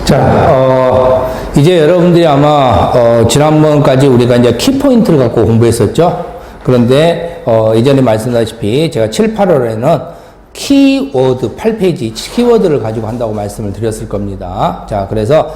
자, 이제 여러분들이 아마, 지난번까지 우리가 이제 키포인트를 갖고 공부했었죠? 그런데, 예전에 말씀드렸다시피 제가 7, 8월에는 키워드, 8페이지 키워드를 가지고 한다고 말씀을 드렸을 겁니다. 자, 그래서,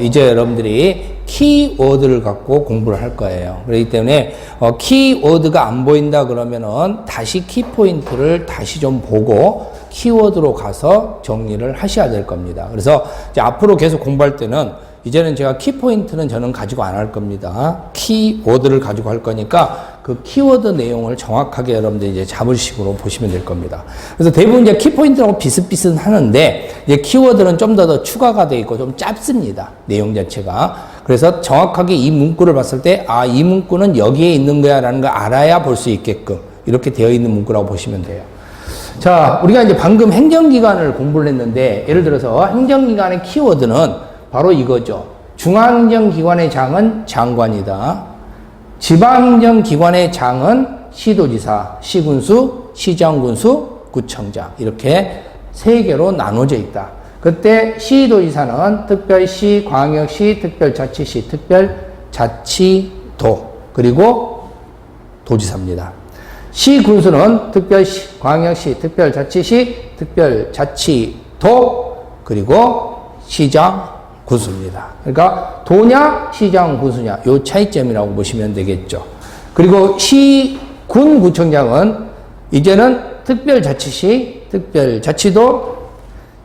이제 여러분들이 키워드를 갖고 공부를 할 거예요. 그렇기 때문에, 키워드가 안 보인다 그러면은 다시 키포인트를 다시 좀 보고, 키워드로 가서 정리를 하셔야 될 겁니다. 그래서 이제 앞으로 계속 공부할 때는 이제는 제가 키포인트는 저는 가지고 안 할 겁니다. 키워드를 가지고 할 거니까 그 키워드 내용을 정확하게 여러분들 이제 잡을 식으로 보시면 될 겁니다. 그래서 대부분 이제 키포인트하고 비슷비슷 하는데 이제 키워드는 좀 더 추가가 되어 있고 좀 짧습니다. 내용 자체가. 그래서 정확하게 이 문구를 봤을 때 아, 이 문구는 여기에 있는 거야 라는 걸 알아야 볼 수 있게끔 이렇게 되어 있는 문구라고 보시면 돼요. 자, 우리가 이제 방금 행정기관을 공부를 했는데, 예를 들어서 행정기관의 키워드는 바로 이거죠. 중앙행정기관의 장은 장관이다. 지방행정기관의 장은 시도지사, 시군수, 시장군수, 구청장. 이렇게 세 개로 나눠져 있다. 그때 시도지사는 특별시, 광역시, 특별자치시, 특별자치도, 그리고 도지사입니다. 시군수는 특별시, 광역시, 특별자치시, 특별자치도, 그리고 시장군수입니다. 그러니까 도냐, 시장군수냐 요 차이점이라고 보시면 되겠죠. 그리고 시군구청장은 이제는 특별자치시, 특별자치도,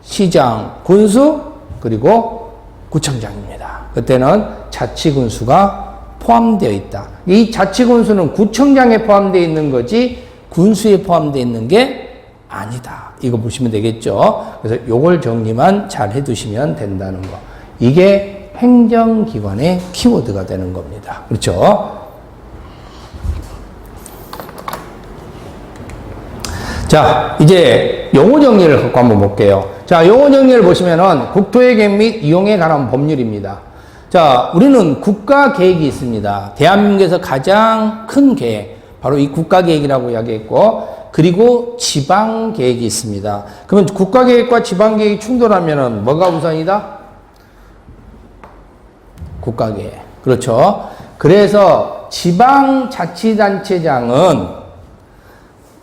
시장군수, 그리고 구청장입니다. 그때는 자치군수가 포함되어 있다. 이 자치군수는 구청장에 포함되어 있는 거지 군수에 포함되어 있는 게 아니다. 이거 보시면 되겠죠. 그래서 요걸 정리만 잘 해두시면 된다는 거. 이게 행정기관의 키워드가 되는 겁니다. 그렇죠? 자, 이제 용어 정리를 갖고 한번 볼게요. 자, 용어 정리를 보시면은 국토의 계획 및 이용에 관한 법률입니다. 자, 우리는 국가계획이 있습니다. 대한민국에서 가장 큰 계획, 바로 이 국가계획이라고 이야기했고, 그리고 지방계획이 있습니다. 그러면 국가계획과 지방계획이 충돌하면은 뭐가 우선이다? 국가계획. 그렇죠. 그래서 지방자치단체장은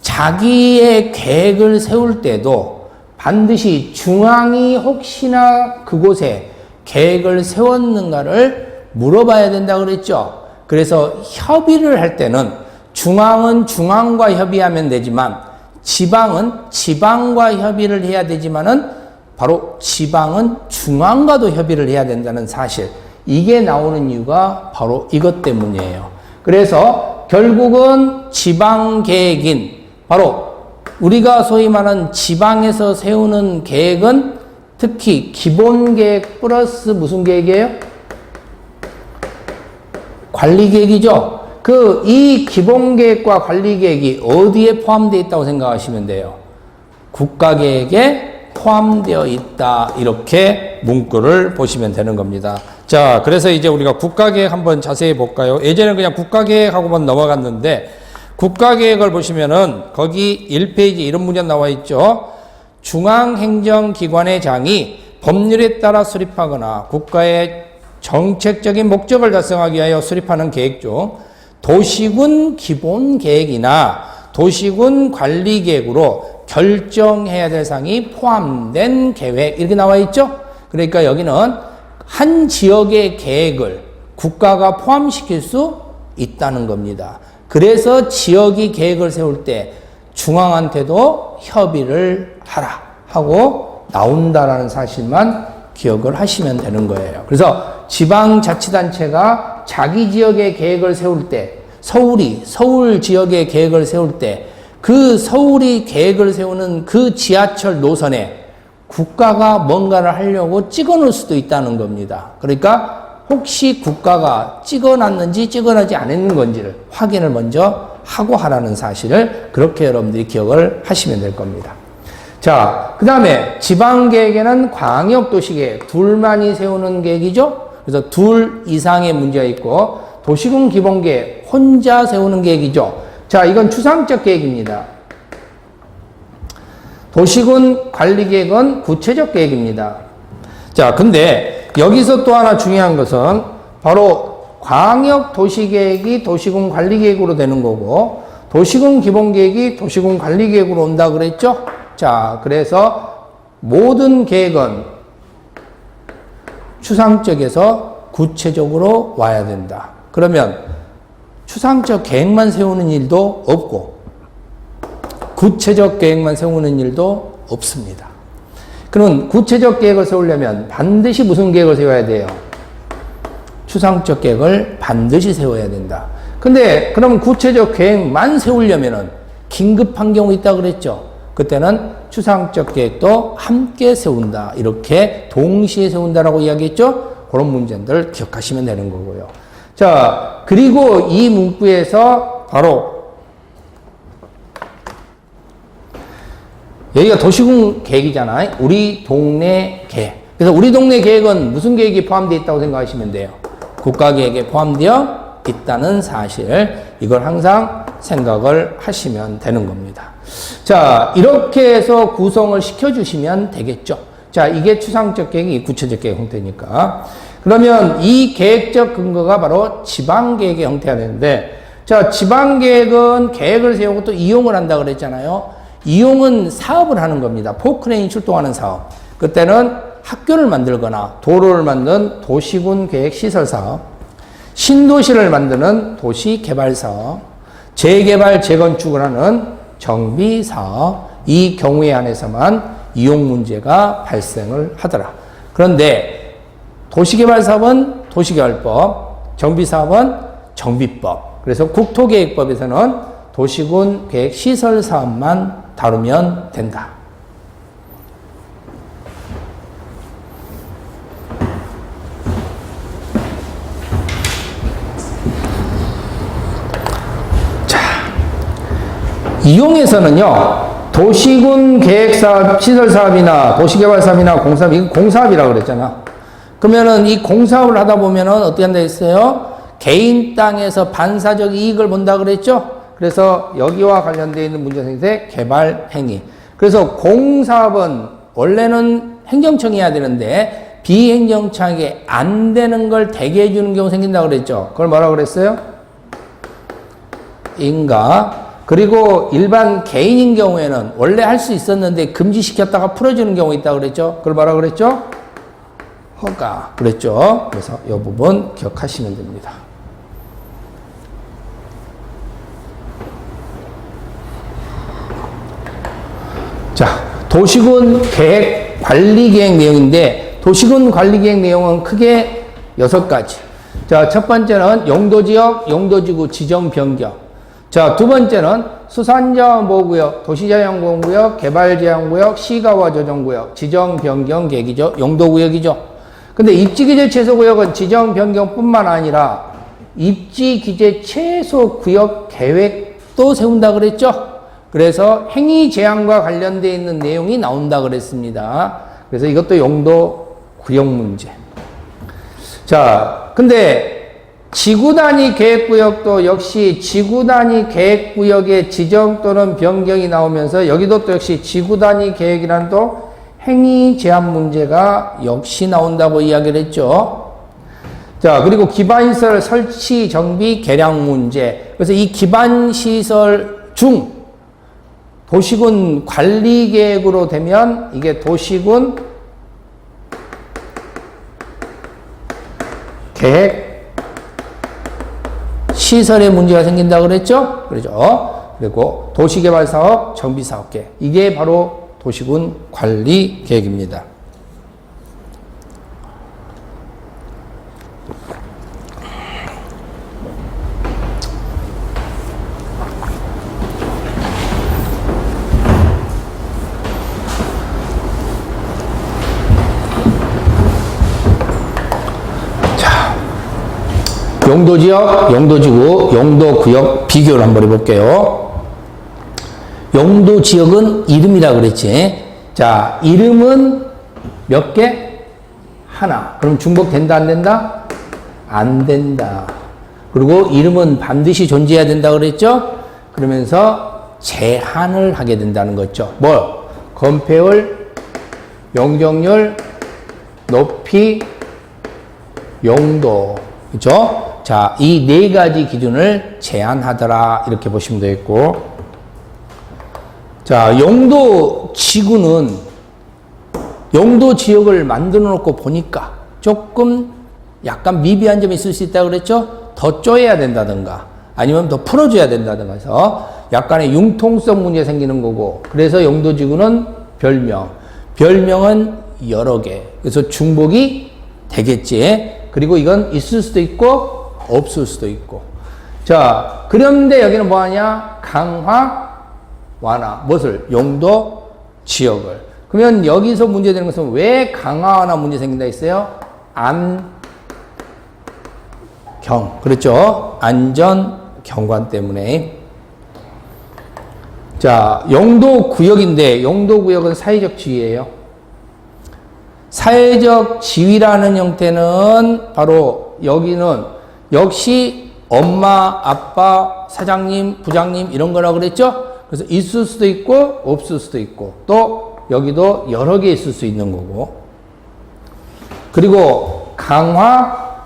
자기의 계획을 세울 때도 반드시 중앙이 혹시나 그곳에 계획을 세웠는가를 물어봐야 된다고 그랬죠. 그래서 협의를 할 때는 중앙은 중앙과 협의하면 되지만 지방은 지방과 협의를 해야 되지만은 바로 지방은 중앙과도 협의를 해야 된다는 사실. 이게 나오는 이유가 바로 이것 때문이에요. 그래서 결국은 지방계획인 바로 우리가 소위 말하는 지방에서 세우는 계획은 특히 기본계획 플러스 무슨 계획이에요? 관리계획이죠. 이 기본계획과 관리계획이 어디에 포함되어 있다고 생각하시면 돼요? 국가계획에 포함되어 있다. 이렇게 문구를 보시면 되는 겁니다. 자, 그래서 이제 우리가 국가계획 한번 자세히 볼까요? 예전에 그냥 국가계획하고만 넘어갔는데 국가계획을 보시면은 거기 1페이지 이런 문제 나와 있죠. 중앙행정기관의 장이 법률에 따라 수립하거나 국가의 정책적인 목적을 달성하기 위하여 수립하는 계획 중 도시군 기본계획이나 도시군 관리계획으로 결정해야 될 사항이 포함된 계획 이렇게 나와 있죠. 그러니까 여기는 한 지역의 계획을 국가가 포함시킬 수 있다는 겁니다. 그래서 지역이 계획을 세울 때 중앙한테도 협의를 하라 하고 나온다라는 사실만 기억을 하시면 되는 거예요. 그래서 지방자치단체가 자기 지역의 계획을 세울 때 서울 지역의 계획을 세울 때 그 서울이 계획을 세우는 그 지하철 노선에 국가가 뭔가를 하려고 찍어놓을 수도 있다는 겁니다. 그러니까 혹시 국가가 찍어놨는지 찍어놓지 않은 건지를 확인을 먼저 하고 하라는 사실을 그렇게 여러분들이 기억을 하시면 될 겁니다. 자, 그 다음에 지방계획에는 광역도시계획 둘만이 세우는 계획이죠. 그래서 둘 이상의 문제가 있고 도시군 기본계획 혼자 세우는 계획이죠. 자, 이건 추상적 계획입니다. 도시군 관리계획은 구체적 계획입니다. 자, 근데 여기서 또 하나 중요한 것은 바로 광역 도시계획이 도시군 관리계획으로 되는 거고 도시군 기본계획이 도시군 관리계획으로 온다 그랬죠? 자, 그래서 모든 계획은 추상적에서 구체적으로 와야 된다. 그러면 추상적 계획만 세우는 일도 없고 구체적 계획만 세우는 일도 없습니다. 그럼 구체적 계획을 세우려면 반드시 무슨 계획을 세워야 돼요? 추상적 계획을 반드시 세워야 된다. 근데 그럼 구체적 계획만 세우려면은 긴급한 경우 있다 그랬죠? 그때는 추상적 계획도 함께 세운다. 이렇게 동시에 세운다라고 이야기했죠? 그런 문제들 기억하시면 되는 거고요. 자, 그리고 이 문구에서 바로 여기가 도시군 계획이잖아요. 우리 동네 계획. 그래서 우리 동네 계획은 무슨 계획이 포함되어 있다고 생각하시면 돼요? 국가계획에 포함되어 있다는 사실, 이걸 항상 생각을 하시면 되는 겁니다. 자, 이렇게 해서 구성을 시켜주시면 되겠죠. 자, 이게 추상적 계획이 구체적 계획 형태니까. 그러면 이 계획적 근거가 바로 지방계획의 형태가 되는데, 자, 지방계획은 계획을 세우고 또 이용을 한다 그랬잖아요. 이용은 사업을 하는 겁니다. 포크레인이 출동하는 사업. 그때는 학교를 만들거나 도로를 만든 도시군 계획 시설 사업, 신도시를 만드는 도시 개발 사업, 재개발 재건축을 하는 정비 사업, 이 경우에 한해서만 이용 문제가 발생을 하더라. 그런데 도시개발 사업은 도시개발법, 정비 사업은 정비법. 그래서 국토계획법에서는 도시군 계획 시설 사업만 다루면 된다. 자, 이용에서는요, 도시군 계획사업, 시설사업이나 도시개발사업이나 공사업, 이건 공사업이라고 그랬잖아. 그러면은 이 공사업을 하다 보면은 어떻게 한다 했어요? 개인 땅에서 반사적 이익을 본다 그랬죠? 그래서 여기와 관련되어 있는 문제생태 개발 행위. 그래서 공사업은 원래는 행정청이 해야 되는데 비행정청에게 안 되는 걸 대기 해주는 경우 생긴다고 그랬죠. 그걸 뭐라고 그랬어요? 인가. 그리고 일반 개인인 경우에는 원래 할 수 있었는데 금지시켰다가 풀어주는 경우 있다고 그랬죠. 그걸 뭐라고 그랬죠? 허가. 그랬죠. 그래서 이 부분 기억하시면 됩니다. 자, 도시군 계획 관리 계획 내용인데 도시군 관리 계획 내용은 크게 6가지. 자, 첫 번째는 용도지역, 용도지구 지정 변경. 자, 두 번째는 수산자원보호구역, 도시자연보호구역, 개발제한구역, 시가와 조정구역, 지정 변경 계획이죠. 용도구역이죠. 근데 입지기재 최소구역은 지정 변경뿐만 아니라 입지기재 최소구역 계획도 세운다 그랬죠. 그래서 행위 제한과 관련되어 있는 내용이 나온다 그랬습니다. 그래서 이것도 용도 구역 문제. 자, 근데 지구 단위 계획구역도 역시 지구 단위 계획구역의 지정 또는 변경이 나오면서 여기도 또 역시 지구 단위 계획이라는 또 행위 제한 문제가 역시 나온다고 이야기를 했죠. 자, 그리고 기반시설 설치, 정비, 개량 문제. 그래서 이 기반시설 중 도시군 관리계획으로 되면 이게 도시군 계획 시설에 문제가 생긴다고 그랬죠? 그렇죠? 그리고 도시개발사업, 정비사업계획. 이게 바로 도시군 관리계획입니다. 용도지역, 용도지구, 용도구역 비교를 한번 해볼게요. 용도지역은 이름이라 그랬지. 자, 이름은 몇 개? 하나. 그럼 중복된다, 안 된다? 안 된다. 그리고 이름은 반드시 존재해야 된다 그랬죠? 그러면서 제한을 하게 된다는 거죠. 뭘? 건폐율, 용적률, 높이, 용도. 그죠? 자, 이 네 가지 기준을 제한하더라. 이렇게 보시면 되겠고. 자, 용도 지구는 용도 지역을 만들어 놓고 보니까 조금 약간 미비한 점이 있을 수 있다고 그랬죠? 더 쪼여야 된다든가 아니면 더 풀어줘야 된다든가 해서 약간의 융통성 문제 생기는 거고, 그래서 용도 지구는 별명은 여러 개. 그래서 중복이 되겠지. 그리고 이건 있을 수도 있고 없을 수도 있고. 자, 그런데 여기는 뭐 하냐? 강화, 완화. 무엇을? 용도 지역을. 그러면 여기서 문제되는 것은 왜 강화, 완화 문제 생긴다 했어요? 그렇죠? 안전, 경관 때문에. 자, 용도 구역인데, 용도 구역은 사회적 지위예요. 사회적 지위라는 형태는 바로 여기는 역시 엄마, 아빠, 사장님, 부장님 이런 거라 그랬죠? 그래서 있을 수도 있고 없을 수도 있고, 또 여기도 여러 개 있을 수 있는 거고. 그리고 강화,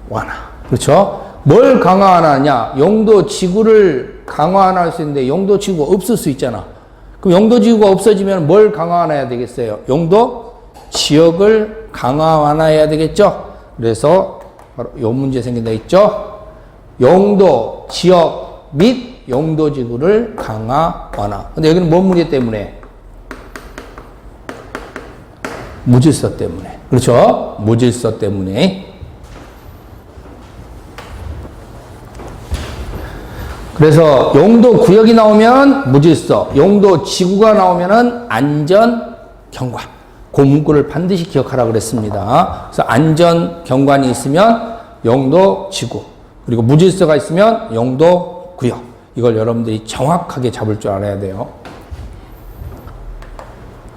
완화. 그렇죠? 뭘 강화하느냐? 용도 지구를 강화할 수 있는데 용도 지구가 없을 수 있잖아. 그럼 용도 지구가 없어지면 뭘 강화해야 되겠어요? 용도 지역을 강화, 완화해야 되겠죠? 그래서 바로 요 문제 생긴다 했죠? 용도 지역 및 용도 지구를 강화, 완화. 근데 여기는 뭔 문제 때문에? 무질서 때문에. 그렇죠? 무질서 때문에. 그래서 용도 구역이 나오면 무질서, 용도 지구가 나오면은 안전, 경관. 그 문구를 반드시 기억하라 그랬습니다. 그래서 안전, 경관이 있으면 용도 지구, 그리고 무질서가 있으면 용도 구역. 이걸 여러분들이 정확하게 잡을 줄 알아야 돼요.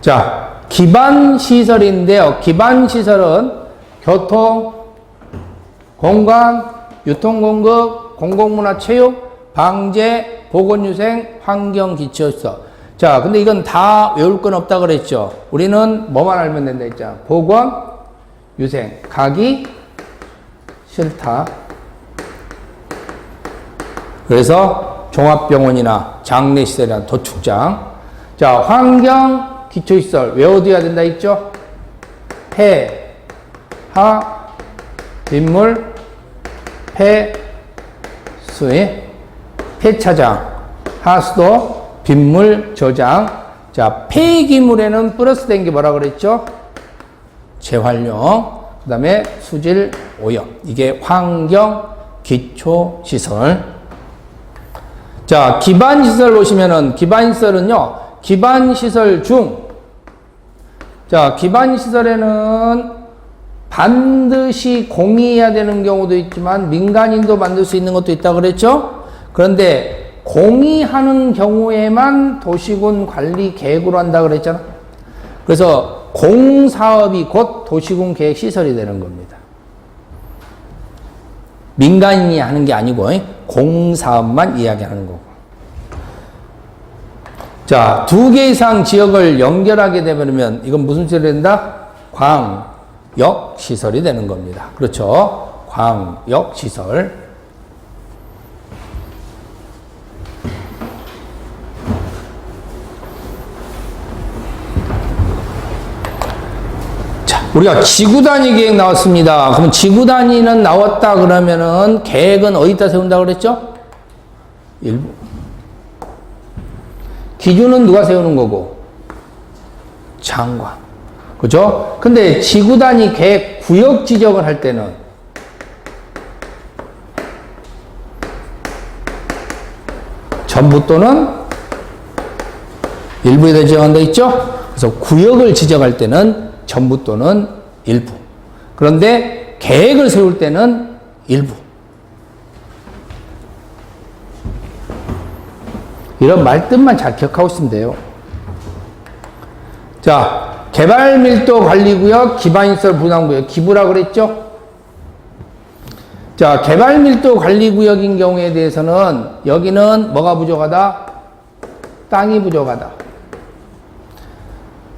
자, 기반시설인데요. 기반시설은 교통, 공간, 유통공급, 공공문화 체육, 방제, 보건유생, 환경기초시설. 자, 근데 이건 다 외울 건 없다 그랬죠. 우리는 뭐만 알면 된다 했잖아. 보건, 유생, 가기 싫다. 그래서 종합병원이나 장례시설이나 도축장. 자, 환경, 기초시설 외워둬야 된다 했죠. 폐, 하, 빗물, 폐수의 폐차장, 하수도, 빗물 저장. 자, 폐기물에는 플러스 된 게 뭐라 그랬죠? 재활용. 그 다음에 수질 오염. 이게 환경 기초시설. 자, 기반시설 보시면은, 기반시설은요, 기반시설 중, 자, 기반시설에는 반드시 공의해야 되는 경우도 있지만 민간인도 만들 수 있는 것도 있다 그랬죠? 그런데 공의하는 경우에만 도시군 관리 계획으로 한다 그랬잖아. 그래서 공사업이 곧 도시군 계획 시설이 되는 겁니다. 민간인이 하는 게 아니고 공사업만 이야기하는 거고. 자, 2개 이상 지역을 연결하게 되면 이건 무슨 시설이 된다? 광역 시설이 되는 겁니다. 그렇죠? 광역 시설. 우리가 지구 단위 계획 나왔습니다. 그럼 지구 단위는 나왔다 그러면은 계획은 어디다 세운다 그랬죠? 일부. 기준은 누가 세우는 거고? 장관. 그죠? 근데 지구 단위 계획 구역 지정을 할 때는 전부 또는 일부에 대해 지정한다 있죠? 그래서 구역을 지정할 때는 전부 또는 일부. 그런데 계획을 세울 때는 일부. 이런 말뜻만 잘 기억하고 있으면 돼요. 자, 개발밀도관리구역, 기반시설 분양구역, 기부라 그랬죠? 자, 개발밀도관리구역인 경우에 대해서는 여기는 뭐가 부족하다? 땅이 부족하다.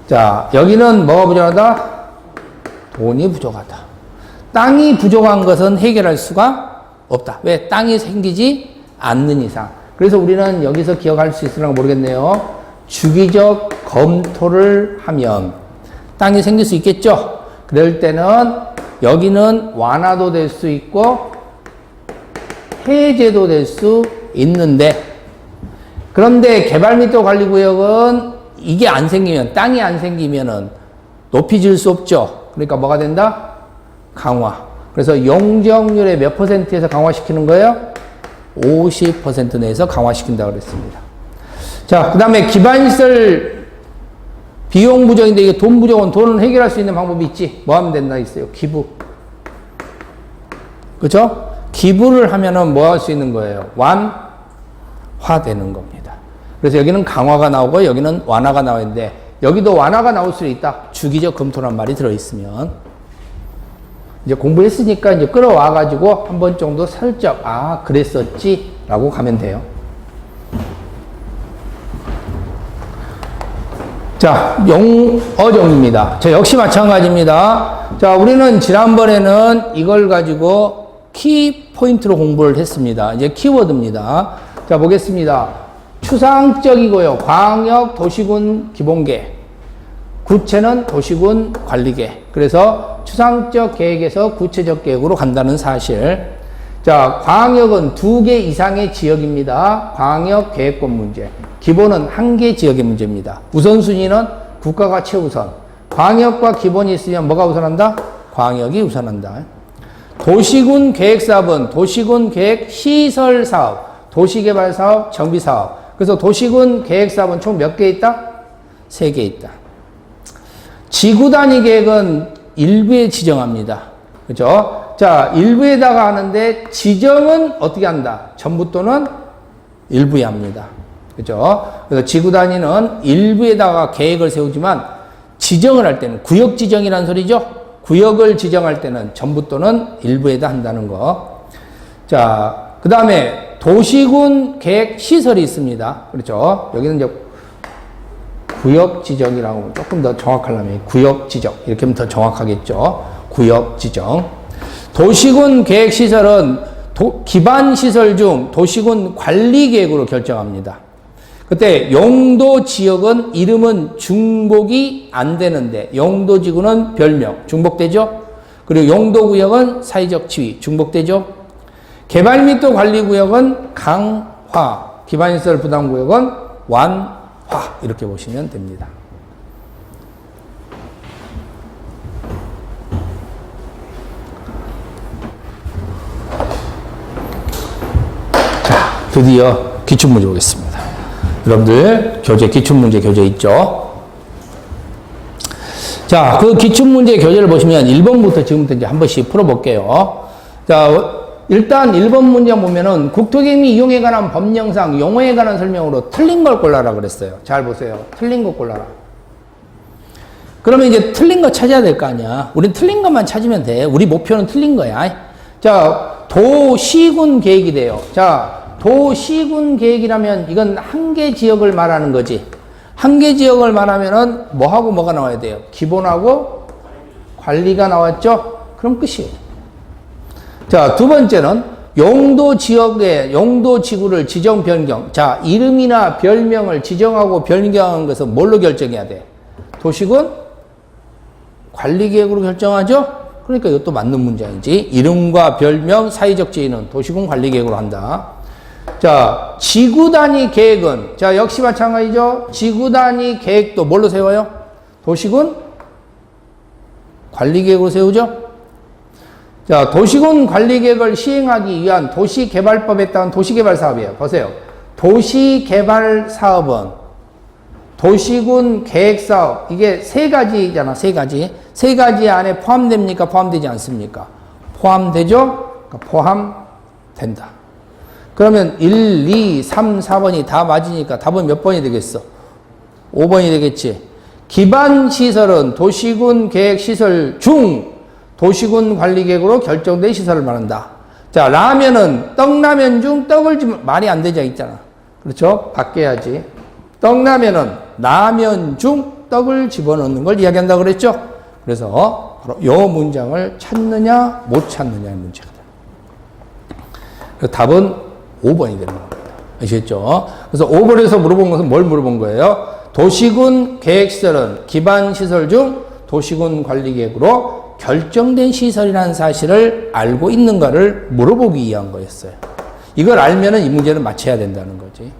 자, 여기는 뭐가 부족하다? 돈이 부족하다. 땅이 부족한 것은 해결할 수가 없다. 왜? 땅이 생기지 않는 이상. 그래서 우리는 여기서 기억할 수 있으려나 모르겠네요. 주기적 검토를 하면 땅이 생길 수 있겠죠? 그럴 때는 여기는 완화도 될 수 있고 해제도 될 수 있는데, 그런데 개발밀도관리구역은 이게 안 생기면, 땅이 안 생기면은 높이 질 수 없죠. 그러니까 뭐가 된다? 강화. 그래서 용적률의 몇 %에서 강화시키는 거예요? 50% 내에서 강화시킨다고 그랬습니다. 자, 그 다음에 기반시설 비용 부족인데 이게 돈 부족은 돈을 해결할 수 있는 방법이 있지. 뭐 하면 된다 있어요? 기부. 그죠? 기부를 하면은 뭐 할 수 있는 거예요? 완화되는 겁니다. 그래서 여기는 강화가 나오고 여기는 완화가 나오는데, 여기도 완화가 나올 수 있다. 주기적 검토란 말이 들어있으면. 이제 공부했으니까 이제 끌어와가지고 한 번 정도 살짝, 아, 그랬었지? 라고 가면 돼요. 자, 용어정입니다. 자, 역시 마찬가지입니다. 자, 우리는 지난번에는 이걸 가지고 키포인트로 공부를 했습니다. 이제 키워드입니다. 자, 보겠습니다. 추상적이고요. 광역 도시군 기본계획. 구체는 도시군 관리계획. 그래서 추상적 계획에서 구체적 계획으로 간다는 사실. 자, 광역은 2개 이상의 지역입니다. 광역 계획권 문제. 기본은 1개 지역의 문제입니다. 우선순위는 국가가 최우선. 광역과 기본이 있으면 뭐가 우선한다? 광역이 우선한다. 도시군 계획사업은 도시군 계획 시설사업, 도시개발사업, 정비사업. 그래서 도시군 계획사업은 총 몇 개 있다? 3개 있다. 지구단위 계획은 일부에 지정합니다. 그죠? 자, 일부에다가 하는데 지정은 어떻게 한다? 전부 또는 일부에 합니다. 그죠? 그래서 지구단위는 일부에다가 계획을 세우지만 지정을 할 때는 구역 지정이라는 소리죠? 구역을 지정할 때는 전부 또는 일부에다 한다는 거. 자, 그 다음에 도시군 계획 시설이 있습니다. 그렇죠? 여기는 이제 구역 지정이라고 조금 더 정확하려면 구역 지정 이렇게 하면 더 정확하겠죠. 구역 지정. 도시군 계획 시설은 기반 시설 중 도시군 관리 계획으로 결정합니다. 그때 용도 지역은 이름은 중복이 안 되는데 용도 지구는 별명 중복되죠. 그리고 용도 구역은 사회적 지위 중복되죠. 개발밀도 관리구역은 강화, 기반시설 부담구역은 완화 이렇게 보시면 됩니다. 자, 드디어 기출문제 보겠습니다. 여러분들 교재 기출문제 교재 있죠? 자, 그 기출문제 교재를 보시면 1번부터 지금부터 이제 한 번씩 풀어볼게요. 자, 일단 1번 문제 보면은 국토개미 이용에 관한 법령상 용어에 관한 설명으로 틀린 걸 골라라 그랬어요. 잘 보세요. 틀린 거 골라라. 그러면 이제 틀린 거 찾아야 될 거 아니야. 우린 틀린 것만 찾으면 돼. 우리 목표는 틀린 거야. 자, 도시군 계획이 돼요. 자, 도시군 계획이라면 이건 한 개 지역을 말하는 거지. 한 개 지역을 말하면은 뭐하고 뭐가 나와야 돼요? 기본하고 관리가 나왔죠? 그럼 끝이에요. 자, 두 번째는 용도 지역의 용도 지구를 지정 변경. 자, 이름이나 별명을 지정하고 변경한 것은 뭘로 결정해야 돼? 도시군 관리 계획으로 결정하죠? 그러니까 이것도 맞는 문장이지. 이름과 별명, 사회적 지위는 도시군 관리 계획으로 한다. 자, 지구 단위 계획은 자, 역시 마찬가지죠. 지구 단위 계획도 뭘로 세워요? 도시군 관리 계획으로 세우죠? 자, 도시군 관리 계획을 시행하기 위한 도시개발법에 따른 도시개발 사업이에요. 보세요. 도시개발 사업은 도시군 계획 사업, 이게 세 가지잖아, 세 가지. 세 가지 안에 포함됩니까? 포함되지 않습니까? 포함되죠? 그러니까 포함된다. 그러면 1, 2, 3, 4번이 다 맞으니까 답은 몇 번이 되겠어? 5번이 되겠지. 기반 시설은 도시군 계획 시설 중 도시군 관리 계획으로 결정된 시설을 말한다. 자, 라면은 떡라면 중 떡을 말이 안 되지 있잖아. 그렇죠? 바뀌어야지. 떡라면은 라면 중 떡을 집어넣는 걸 이야기한다고 그랬죠? 그래서 바로 이 문장을 찾느냐 못 찾느냐의 문제가 돼요. 답은 5번이 되는 겁니다. 아시겠죠? 그래서 5번에서 물어본 것은 뭘 물어본 거예요? 도시군 계획시설은 기반시설 중 도시군 관리계획으로 결정된 시설이라는 사실을 알고 있는가를 물어보기 위한 거였어요. 이걸 알면은 이 문제는 맞춰야 된다는 거지.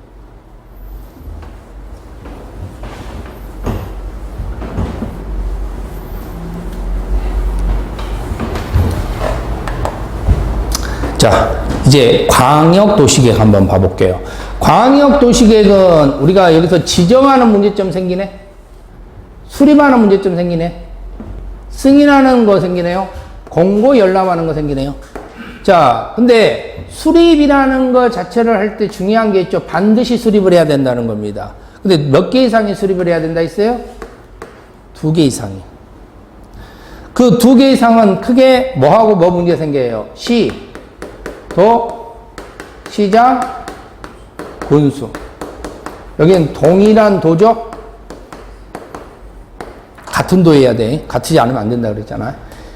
자, 이제 광역도시계획 한번 봐볼게요. 광역도시계획은 우리가 여기서 지정하는 문제점 생기네? 수립하는 문제점 생기네? 승인하는 거 생기네요? 공고 열람하는 거 생기네요? 자, 근데 수립이라는 거 자체를 할 때 중요한 게 있죠. 반드시 수립을 해야 된다는 겁니다. 근데 몇 개 이상의 수립을 해야 된다 했어요? 2개 이상이. 그 2개 이상은 크게 뭐하고 뭐 문제 생겨요? 시장, 군수. 여기는 동일한 도죠? 같은 도해야 돼. 같지 않으면 안 된다 그랬잖아.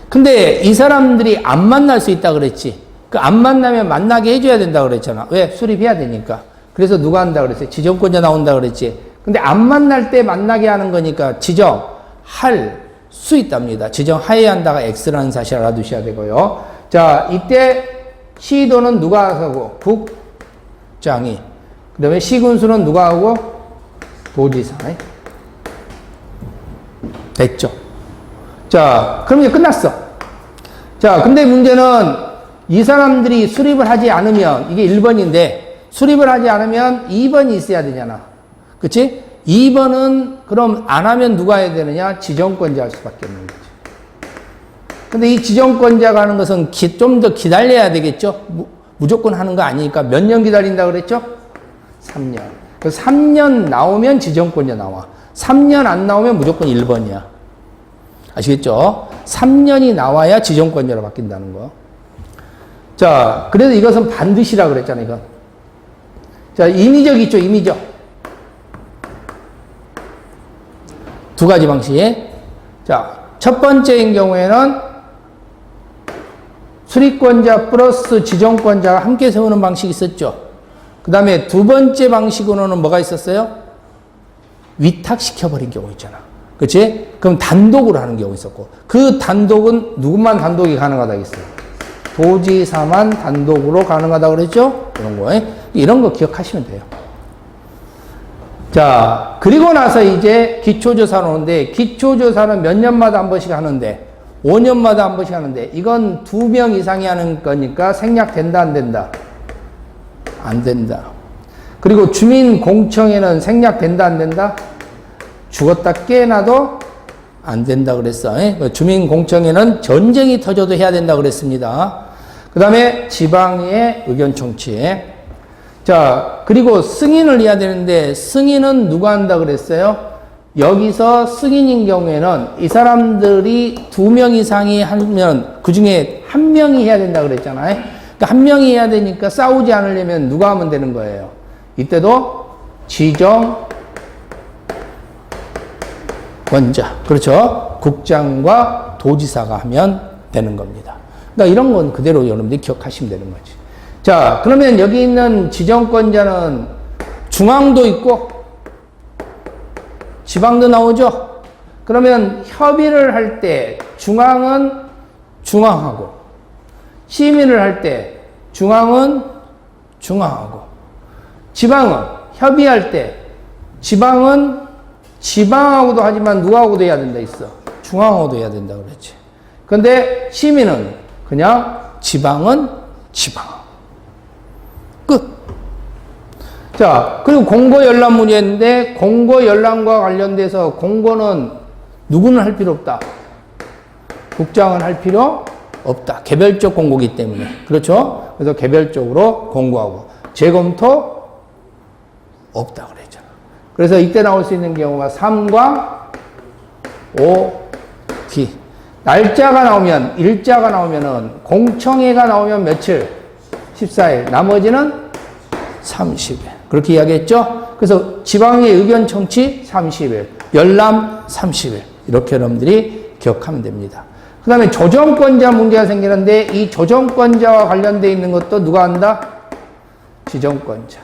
근데 이 사람들이 안 만날 수 있다 그랬지. 그 안 만나면 만나게 해줘야 된다 그랬잖아. 왜? 수립해야 되니까. 그래서 누가 한다 그랬어요? 지정권자 나온다 그랬지. 근데 안 만날 때 만나게 하는 거니까 지정할 수 있답니다. 지정하여야 한다가 X라는 사실 알아두셔야 되고요. 자, 이때 시도는 누가 하고? 국장이. 그 다음에 시군수는 누가 하고? 도지사. 됐죠? 자, 그럼 이제 끝났어. 자, 근데 문제는 이 사람들이 수립을 하지 않으면, 이게 1번인데, 수립을 하지 않으면 2번이 있어야 되잖아. 그치? 2번은 그럼 안 하면 누가 해야 되느냐? 지정권자 할 수밖에 없는 거지. 근데 이 지정권자가 하는 것은 좀 더 기다려야 되겠죠? 무조건 하는 거 아니니까 몇 년 기다린다 그랬죠? 3년. 그 3년 나오면 지정권자 나와. 3년 안 나오면 무조건 1번이야. 아시겠죠? 3년이 나와야 지정권자로 바뀐다는 거. 자, 그래서 이것은 반드시라 그랬잖아요, 이건. 자, 임의적 있죠, 임의적. 2가지 방식. 자, 첫 번째인 경우에는 수립권자 플러스 지정권자가 함께 세우는 방식이 있었죠. 그 다음에 2번째 방식으로는 뭐가 있었어요? 위탁시켜버린 경우 있잖아. 그치? 그럼 단독으로 하는 경우 있었고, 그 단독은 누구만 단독이 가능하다 했어요? 도지사만 단독으로 가능하다 그랬죠? 이런 거. 이런 거 기억하시면 돼요. 자, 그리고 나서 이제 기초조사로 오는데, 기초조사는 몇 년마다 한 번씩 하는데, 5년마다 한 번씩 하는데, 이건 2명 이상이 하는 거니까 생략된다, 안 된다? 안 된다. 그리고 주민공청회는 생략된다, 안 된다? 죽었다 깨어나도 안 된다 그랬어. 주민공청회는 전쟁이 터져도 해야 된다 그랬습니다. 그 다음에 지방의 의견 청취. 자, 그리고 승인을 해야 되는데, 승인은 누가 한다 그랬어요? 여기서 승인인 경우에는 이 사람들이 2명 이상이 하면 그 중에 1명이 해야 된다 그랬잖아요. 그러니까 1명이 해야 되니까 싸우지 않으려면 누가 하면 되는 거예요? 이때도 지정권자. 그렇죠? 국장과 도지사가 하면 되는 겁니다. 그러니까 이런 건 그대로 여러분들이 기억하시면 되는 거지. 자, 그러면 여기 있는 지정권자는 중앙도 있고 지방도 나오죠? 그러면 협의를 할 때 중앙은 중앙하고, 심의를 할 때 중앙은 중앙하고, 지방은 협의할 때 지방은 지방하고도 하지만 누구하고도 해야 된다 있어? 중앙하고도 해야 된다 그랬지. 근데 심의는 그냥 지방은 지방. 끝. 자, 그리고 공고 열람 문제인데, 공고 열람과 관련돼서 공고는 누구는 할 필요 없다. 국장은 할 필요 없다. 개별적 공고기 때문에. 그렇죠? 그래서 개별적으로 공고하고, 재검토 없다 그랬잖아. 그래서 이때 나올 수 있는 경우가 3과 5기. 날짜가 나오면, 일자가 나오면은, 공청회가 나오면 며칠? 14일. 나머지는 30일. 그렇게 이야기했죠? 그래서 지방의 의견 청취 30일, 열람 30일. 이렇게 여러분들이 기억하면 됩니다. 그 다음에 조정권자 문제가 생기는데 이 조정권자와 관련되어 있는 것도 누가 한다? 지정권자.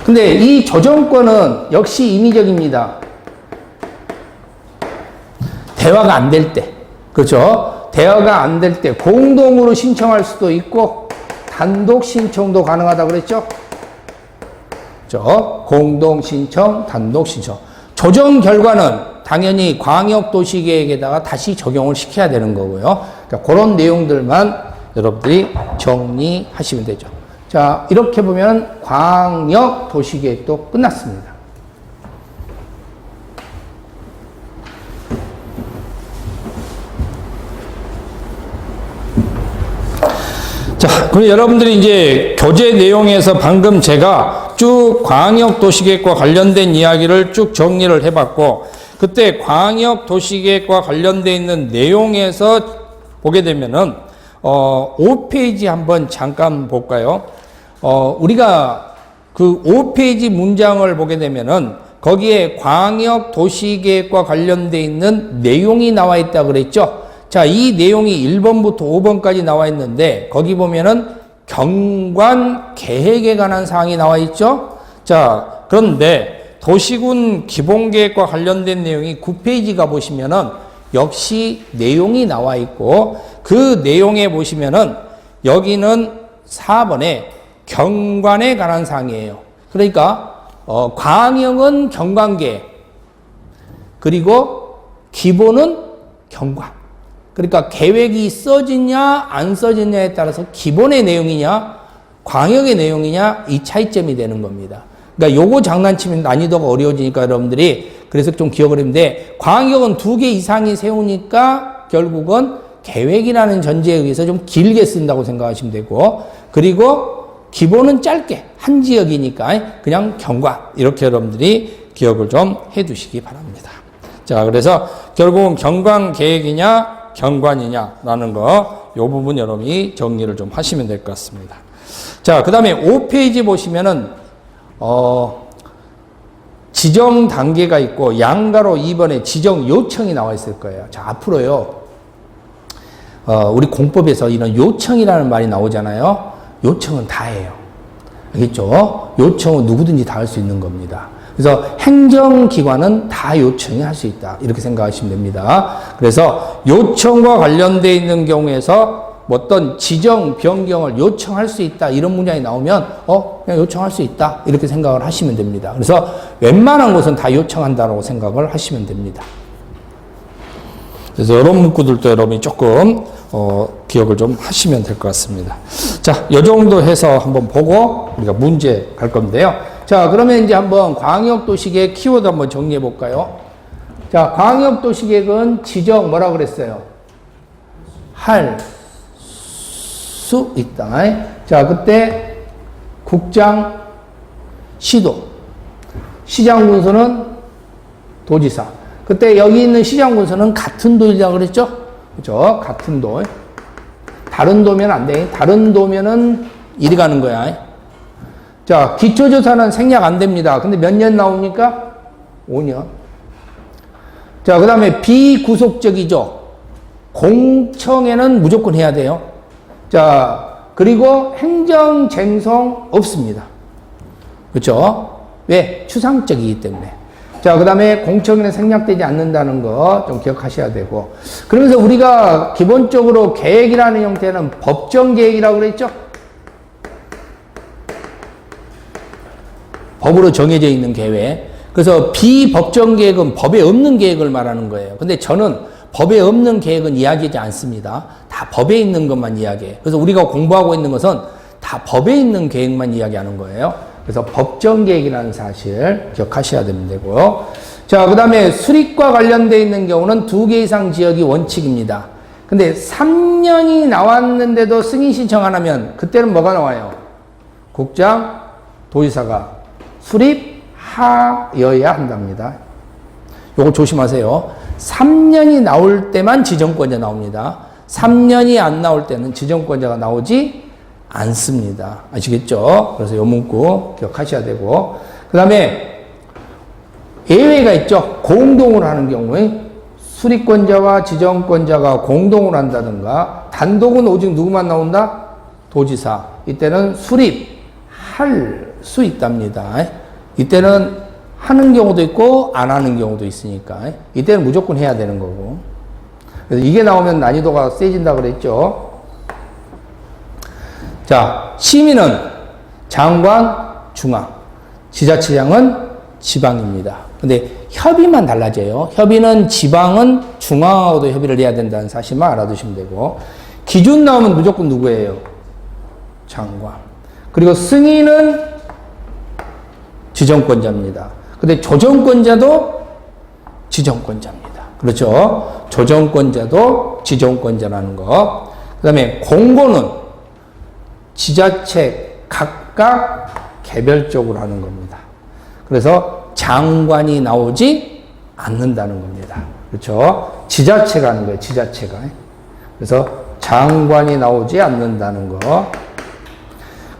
근데 이 조정권은 역시 임의적입니다. 대화가 안 될 때. 그렇죠? 대화가 안 될 때 공동으로 신청할 수도 있고 단독 신청도 가능하다고 그랬죠? 그렇죠? 공동 신청, 단독 신청. 조정 결과는 당연히 광역도시계획에다가 다시 적용을 시켜야 되는 거고요. 그러니까 그런 내용들만 여러분들이 정리하시면 되죠. 자, 이렇게 보면 광역도시계획도 끝났습니다. 자, 그럼 여러분들이 이제 교재 내용에서 방금 제가 쭉 광역도시계획과 관련된 이야기를 쭉 정리를 해봤고, 그때 광역도시계획과 관련되어 있는 내용에서 보게 되면은 5페이지 한번 잠깐 볼까요? 우리가 그 5페이지 문장을 보게 되면은 거기에 광역도시계획과 관련되어 있는 내용이 나와 있다 그랬죠? 자, 이 내용이 1번부터 5번까지 나와 있는데 거기 보면은 경관 계획에 관한 사항이 나와 있죠? 자, 그런데 도시군 기본계획과 관련된 내용이 9페이지 가보시면은 역시 내용이 나와 있고 그 내용에 보시면은 여기는 4번에 경관에 관한 사항이에요. 그러니까 광역은 경관계획, 그리고 기본은 경관. 그러니까 계획이 써지냐 안 써지냐에 따라서 기본의 내용이냐 광역의 내용이냐 이 차이점이 되는 겁니다. 그러니까 요거 장난치면 난이도가 어려워지니까 여러분들이 그래서 좀 기억을 했는데 광역은 2개 이상이 세우니까 결국은 계획이라는 전제에 의해서 좀 길게 쓴다고 생각하시면 되고, 그리고 기본은 짧게 한 지역이니까 그냥 경관 이렇게 여러분들이 기억을 좀 해두시기 바랍니다. 자, 그래서 결국은 경관 계획이냐 경관이냐라는 거, 요 부분 여러분이 정리를 좀 하시면 될 것 같습니다. 자, 그 다음에 5페이지 보시면은 지정 단계가 있고 양가로 2번에 지정 요청이 나와 있을 거예요. 자, 앞으로요, 우리 공법에서 이런 요청이라는 말이 나오잖아요. 요청은 다예요. 알겠죠? 요청은 누구든지 다 할 수 있는 겁니다. 그래서 행정기관은 다 요청이 할 수 있다. 이렇게 생각하시면 됩니다. 그래서 요청과 관련되어 있는 경우에서 어떤 지정 변경을 요청할 수 있다. 이런 문장이 나오면 그냥 요청할 수 있다. 이렇게 생각을 하시면 됩니다. 그래서 웬만한 것은 다 요청한다고 생각을 하시면 됩니다. 그래서 이런 문구들도 여러분이 조금 기억을 좀 하시면 될 것 같습니다. 자, 이 정도 해서 한번 보고 우리가 문제 갈 건데요. 자, 그러면 이제 한번 광역도시계획 키워드 한번 정리해 볼까요? 자, 광역도시계획은 지정 뭐라 그랬어요? 할 수 있다. 자, 그때 국장, 시도, 시장 군수는 도지사. 그때 여기 있는 시장 군수는 같은 도이라고 그랬죠? 그죠? 같은 도. 다른 도면 안 돼. 다른 도면은 이리 가는 거야. 자, 기초조사는 생략 안 됩니다. 근데 몇 년 나옵니까? 5년. 자, 그 다음에 비구속적이죠. 공청회는 무조건 해야 돼요. 자, 그리고 행정쟁송 없습니다. 그렇죠? 왜? 추상적이기 때문에. 자, 그 다음에 공청회는 생략되지 않는다는 거 좀 기억하셔야 되고, 그러면서 우리가 기본적으로 계획이라는 형태는 법정계획이라고 그랬죠? 법으로 정해져 있는 계획. 그래서 비법정계획은 법에 없는 계획을 말하는 거예요. 근데 저는 법에 없는 계획은 이야기하지 않습니다. 다 법에 있는 것만 이야기해요. 그래서 우리가 공부하고 있는 것은 다 법에 있는 계획만 이야기하는 거예요. 그래서 법정계획이라는 사실 기억하셔야 되고요. 자, 그 다음에 수립과 관련되어 있는 경우는 2개 이상 지역이 원칙입니다. 근데 3년이 나왔는데도 승인 신청 안 하면 그때는 뭐가 나와요? 국장, 도지사가 수립하여야 한답니다. 요거 조심하세요. 3년이 나올 때만 지정권자 나옵니다. 3년이 안 나올 때는 지정권자가 나오지 않습니다. 아시겠죠? 그래서 요 문구 기억하셔야 되고, 그 다음에 예외가 있죠. 공동으로 하는 경우에 수립권자와 지정권자가 공동으로 한다든가 단독은 오직 누구만 나온다? 도지사. 이때는 수립할 수 있답니다. 이때는 하는 경우도 있고 안 하는 경우도 있으니까 이때는 무조건 해야 되는 거고. 그래서 이게 나오면 난이도가 세진다 그랬죠. 자, 시민은 장관, 중앙, 지자체장은 지방입니다. 근데 협의만 달라져요. 협의는 지방은 중앙하고도 협의를 해야 된다는 사실만 알아두시면 되고, 기준 나오면 무조건 누구예요? 장관. 그리고 승인은 지정권자입니다. 근데 조정권자도 지정권자입니다. 그렇죠? 조정권자도 지정권자라는 거. 그 다음에 공고는 지자체 각각 개별적으로 하는 겁니다. 그래서 장관이 나오지 않는다는 겁니다. 그렇죠? 지자체가 하는 거예요. 지자체가. 그래서 장관이 나오지 않는다는 거.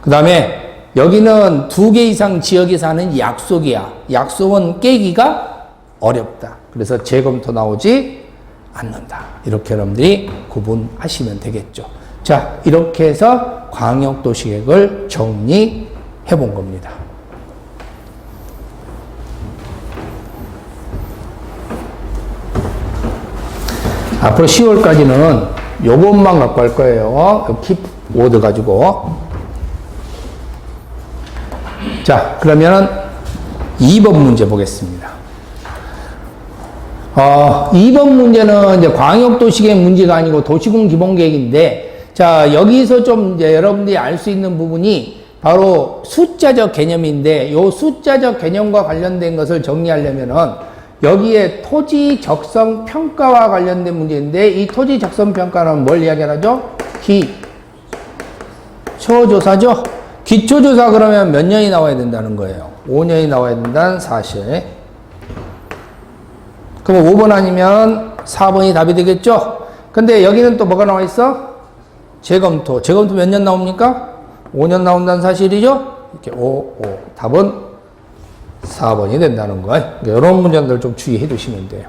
그 다음에 여기는 2개 이상 지역에서 하는 약속이야. 약속은 깨기가 어렵다. 그래서 재검토 나오지 않는다. 이렇게 여러분들이 구분하시면 되겠죠. 자, 이렇게 해서 광역도시계획을 정리해 본 겁니다. 앞으로 10월까지는 요것만 갖고 할 거예요. 킵워드 가지고. 자, 그러면은 2번 문제 보겠습니다. 2번 문제는 이제 광역도시계획 문제가 아니고 도시군 기본계획인데, 자, 여기서 좀 이제 여러분들이 알 수 있는 부분이 바로 숫자적 개념인데, 요 숫자적 개념과 관련된 것을 정리하려면은 여기에 토지 적성 평가와 관련된 문제인데, 이 토지 적성 평가는 뭘 이야기하죠? 기초조사죠? 기초조사 그러면 몇 년이 나와야 된다는 거예요? 5년이 나와야 된다는 사실. 그럼 5번 아니면 4번이 답이 되겠죠? 근데 여기는 또 뭐가 나와 있어? 재검토. 재검토 몇 년 나옵니까? 5년 나온다는 사실이죠? 이렇게 5. 답은 4번이 된다는 거예요. 이런 문제들 좀 주의해 두시면 돼요.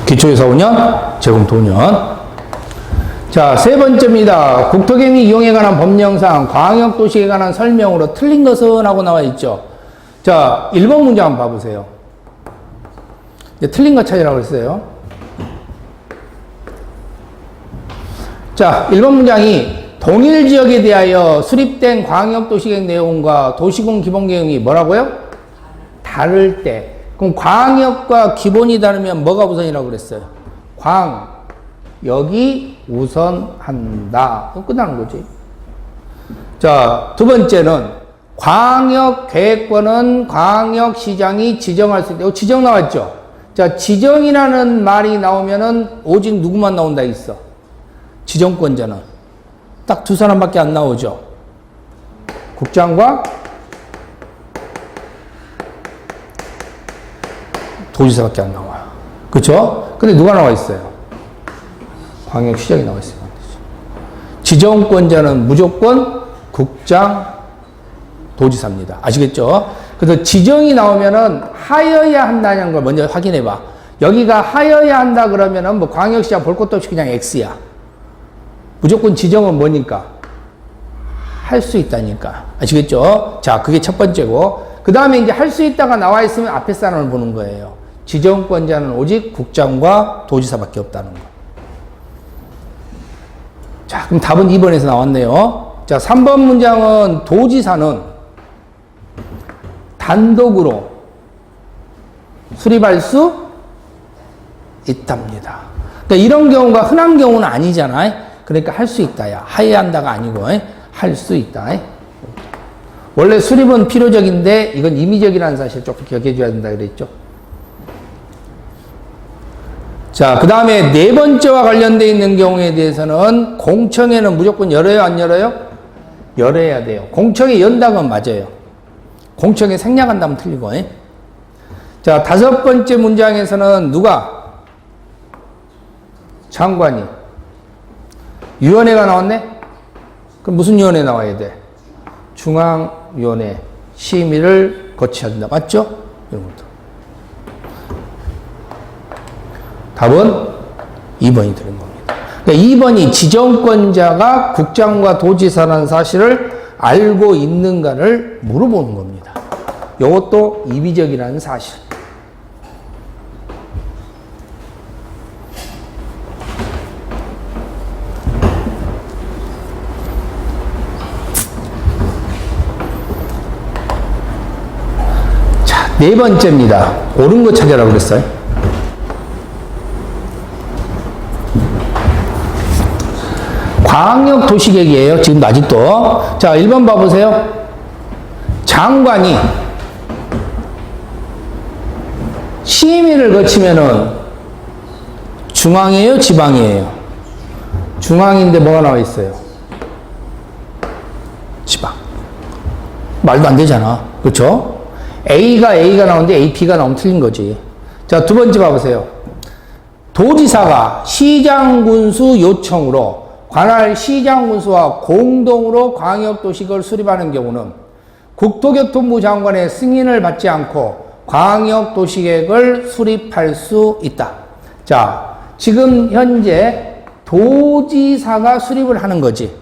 기초조사 5년, 재검토 5년. 자, 세 번째입니다. 국토개미 이용에 관한 법령상 광역도시에 관한 설명으로 틀린 것은 하고 나와 있죠. 자, 1번 문제 한번 봐보세요. 이제 틀린 거 찾으라고 했어요. 자, 1번 문장이 동일 지역에 대하여 수립된 광역도시계획 내용과 도시군 기본계획이 뭐라고요? 다를 때. 그럼 광역과 기본이 다르면 뭐가 우선이라고 그랬어요? 광역이 우선한다. 그럼 끝나는 거지. 자, 두 번째는 광역계획권은 광역시장이 지정할 수 있다. 지정 나왔죠? 자, 지정이라는 말이 나오면은 오직 누구만 나온다 있어? 지정권자는. 딱 두 사람밖에 안 나오죠? 국장과 도지사밖에 안 나와요. 그쵸? 근데 누가 나와 있어요? 광역시장이 나와 있어요. 지정권자는 무조건 국장, 도지사입니다. 아시겠죠? 그래서 지정이 나오면은 하여야 한다는 걸 먼저 확인해 봐. 여기가 하여야 한다 그러면은 뭐 광역시장 볼 것도 없이 그냥 X야. 무조건 지정은 뭐니까? 할 수 있다니까. 아시겠죠? 자, 그게 첫 번째고. 그 다음에 이제 할 수 있다가 나와 있으면 앞에 사람을 보는 거예요. 지정권자는 오직 국장과 도지사밖에 없다는 거. 자, 그럼 답은 2번에서 나왔네요. 자, 3번 문장은 도지사는 단독으로 수립할 수 있답니다. 그러니까 이런 경우가 흔한 경우는 아니잖아요. 그러니까 할 수 있다야. 하여야 한다가 아니고 할 수 있다. 원래 수립은 필요적인데 이건 임의적이라는 사실 조금 기억해 줘야 된다 그랬죠. 자, 그 다음에 네 번째와 관련되어 있는 경우에 대해서는 공청회는 무조건 열어요, 안 열어요? 열어야 돼요. 공청회 연다면 맞아요. 공청회 생략한다면 틀리고. 자, 다섯 번째 문장에서는 누가? 장관이 위원회가 나왔네? 그럼 무슨 위원회 나와야 돼? 중앙위원회 심의를 거쳐야 된다. 맞죠? 이런 것도. 답은 2번이 되는 겁니다. 그러니까 2번이 지정권자가 국장과 도지사라는 사실을 알고 있는가를 물어보는 겁니다. 이것도 이비적이라는 사실. 자, 네 번째입니다. 옳은 거 찾으라고 그랬어요. 광역도시계획이에요. 지금도 아직도. 자, 1번 봐보세요. 장관이 심의를 거치면은 중앙이에요? 지방이에요? 중앙인데 뭐가 나와 있어요? 지방. 말도 안 되잖아. 그렇죠? A가 나오는데 AP가 나오면 틀린 거지. 자, 두 번째 봐보세요. 도지사가 시장군수 요청으로 관할 시장군수와 공동으로 광역도시계획을 수립하는 경우는 국토교통부 장관의 승인을 받지 않고 광역도시계획을 수립할 수 있다. 자, 지금 현재 도지사가 수립을 하는 거지.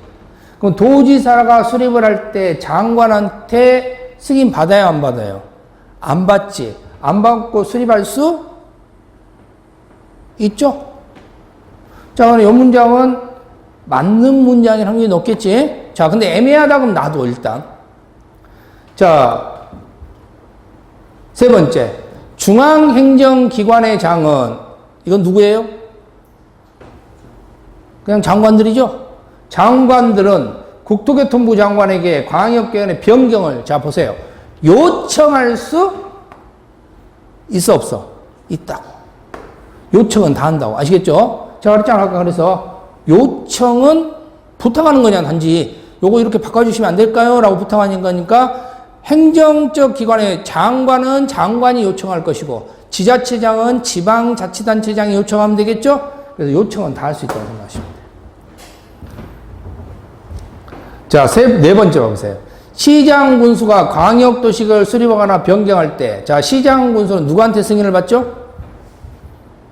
그럼 도지사가 수립을 할 때 장관한테 승인 받아요, 안 받아요? 안 받지. 안 받고 수립할 수 있죠? 자, 그럼 이 문장은 맞는 문장일 확률이 높겠지? 자, 근데 애매하다 그럼 놔둬, 일단. 자, 세 번째. 중앙행정기관의 장은, 이건 누구예요? 그냥 장관들이죠? 장관들은 국토교통부 장관에게 광역계획의 변경을, 자, 보세요. 요청할 수 있어, 없어? 있다고. 요청은 다 한다고. 아시겠죠? 제가 그랬잖아, 아까. 그래서 요청은 부탁하는 거냐, 단지. 요거 이렇게 바꿔주시면 안 될까요? 라고 부탁하는 거니까 행정적 기관의 장관은 장관이 요청할 것이고 지자체장은 지방자치단체장이 요청하면 되겠죠? 그래서 요청은 다 할 수 있다고 생각하시면 돼요. 자, 네 번째 봐보세요. 시장군수가 광역도시계획을 수립하거나 변경할 때, 자, 시장군수는 누구한테 승인을 받죠?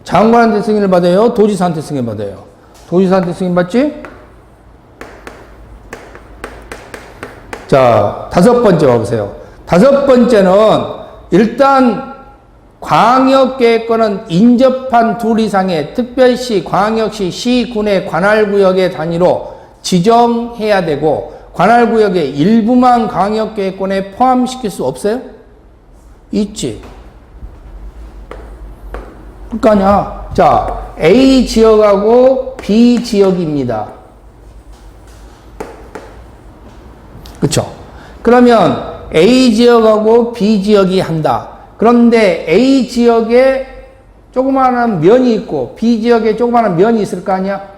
장관한테 승인을 받아요? 도지사한테 승인 받아요? 도지사한테 승인 받지? 자, 다섯 번째 봐보세요. 다섯 번째는 일단 광역계획권은 인접한 둘 이상의 특별시, 광역시, 시, 군의 관할구역의 단위로 지정해야 되고 관할구역의 일부만 광역계획권에 포함시킬 수 없어요? 있지. 그러니까 자, A 지역하고 B 지역입니다. 그쵸? 그러면 A 지역하고 B 지역이 한다. 그런데 A 지역에 조그마한 면이 있고 B 지역에 조그마한 면이 있을 거 아니야?